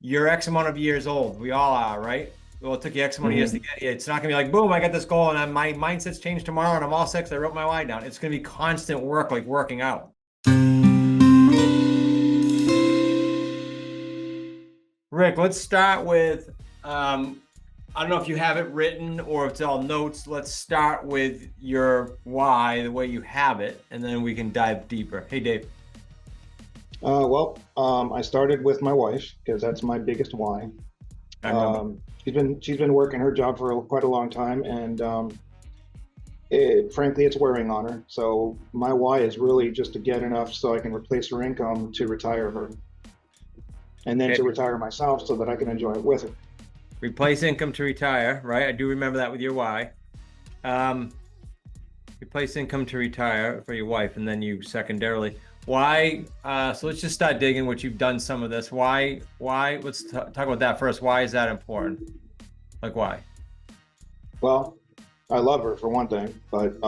you're X amount of years old. We all are, right? Well, it took you X amount of years to get here. It's not gonna be like, boom, I got this goal and my mindset's changed tomorrow and I'm all set 'cause I wrote my why down. It's gonna be constant work, like working out. Rick, let's start with I don't know if you have it written or if it's all notes. Let's start with your why, the way you have it, and then we can dive deeper. Hey, Dave. I started with my wife because that's my biggest why. I know. She's been working her job for quite a long time, and frankly, it's wearing on her. So my why is really just to get enough so I can replace her income to retire her, and then Okay. to retire myself so that I can enjoy it with her. Replace income to retire, right? I do remember that with your why. Um, Replace income to retire for your wife, and then you secondarily. Why? So let's just start digging what you've done some of this. Why? Let's talk about that first. Why is that important? Like why? Well, I love her for one thing, but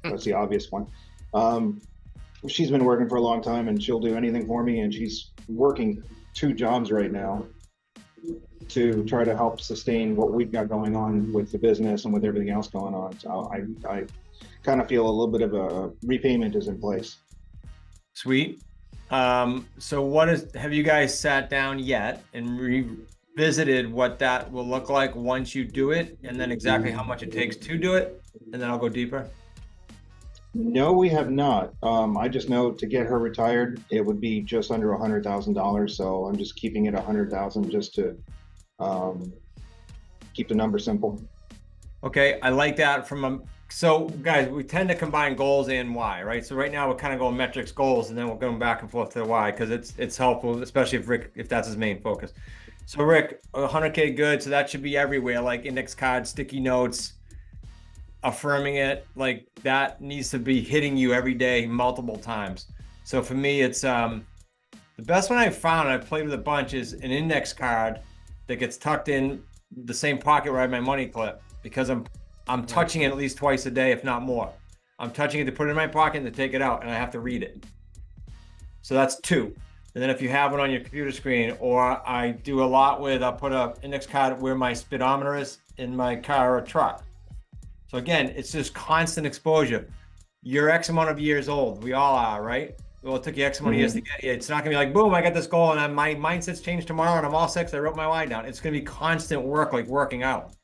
that's the obvious one. Um, she's been working for a long time, and she'll do anything for me, and she's working two jobs right now to try to help sustain what we've got going on with the business and with everything else going on. So I kind of feel a little bit of a repayment is in place. Sweet. So have you guys sat down yet and revisited what that will look like once you do it, and then exactly how much it takes to do it? And then I'll go deeper. No, we have not. I just know to get her retired, it would be just under $100,000. So I'm just keeping it 100,000 just to keep the number simple. Okay, I like that so guys, we tend to combine goals and why, right? So right now we're kind of going metrics, goals, and then we're going back and forth to the why because it's helpful, especially if that's his main focus. So Rick, 100K good, so that should be everywhere, like index cards, sticky notes, affirming it, like that needs to be hitting you every day, multiple times. So for me, it's the best one I've found, and I've played with a bunch, is an index card that gets tucked in the same pocket where I have my money clip because I'm touching it at least twice a day, if not more. I'm touching it to put it in my pocket and to take it out, and I have to read it. So that's two. And then if you have it on your computer screen, or I do a lot with, I'll put an index card where my speedometer is in my car or truck. So again, it's just constant exposure. You're X amount of years old. We all are, right? Well, it took you X amount of years to get here. It's not gonna be like, boom, I got this goal and my mindset's changed tomorrow and I'm all set 'cause I wrote my why down. It's gonna be constant work, like working out.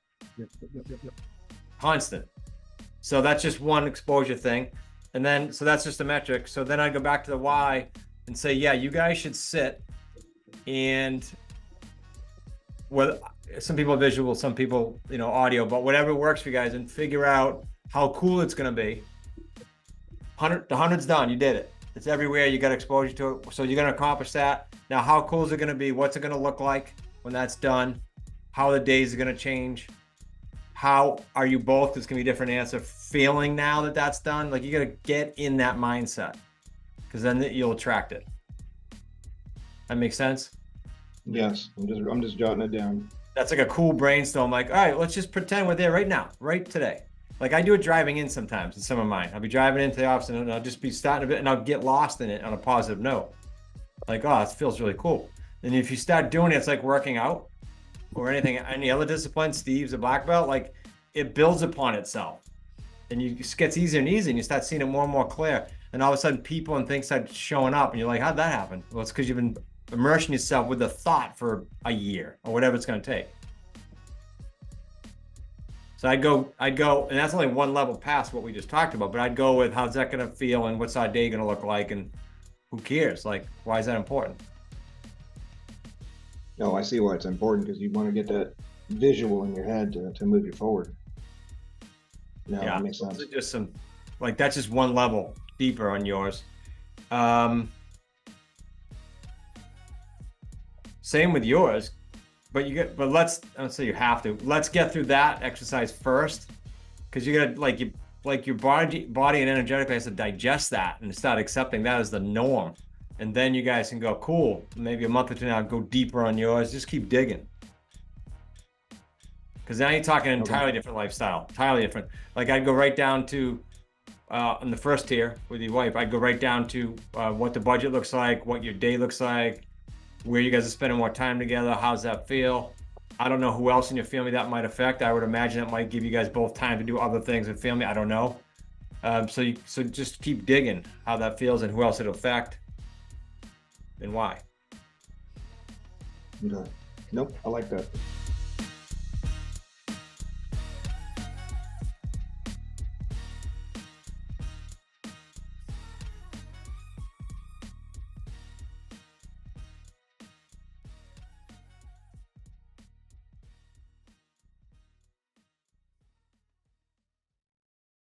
Constant. So that's just one exposure thing. And then, so that's just a metric. So then I go back to the why and say, yeah, you guys should sit and some people are visual, some people, audio, but whatever works for you guys, and figure out how cool it's going to be. The 100's done. You did it. It's everywhere. You got exposure to it. So you're going to accomplish that. Now, how cool is it going to be? What's it going to look like when that's done? How the days are going to change? How are you both? It's going to be a different answer. Feeling now that that's done. Like you got to get in that mindset because then you'll attract it. That makes sense? Yes, I'm just jotting it down. That's like a cool brainstorm. Like, all right, let's just pretend we're there right now, right today. Like I do it driving in sometimes in some of mine. I'll be driving into the office and I'll just be starting a bit and I'll get lost in it on a positive note. Like, oh, this feels really cool. And if you start doing it, it's like working out or any other discipline. Steve's a black belt. Like it builds upon itself and it just gets easier and easier and you start seeing it more and more clear. And all of a sudden people and things start showing up and you're like, how'd that happen? Well, it's because you've been immersing yourself with the thought for a year or whatever it's going to take. So I'd go, and that's only one level past what we just talked about, but I'd go with how's that going to feel and what's our day going to look like and who cares? Like, why is that important? No, I see why it's important because you want to get that visual in your head to move you forward. No, Yeah, that makes sense. just that's just one level deeper on yours. Same with yours, but let's say you have to. Let's get through that exercise first, because you gotta your body and energetically has to digest that and start accepting that as the norm, and then you guys can go cool. Maybe a month or two now, go deeper on yours. Just keep digging, because now you're talking an entirely different lifestyle, entirely different. Like I'd go right down to in the first tier with your wife. I'd go right down to what the budget looks like, what your day looks like. where you guys are spending more time together. How's that feel? I don't know who else in your family that might affect. I would imagine it might give you guys both time to do other things with family. I don't know. So just keep digging how that feels and who else it'll affect and why. Okay. Nope, I like that.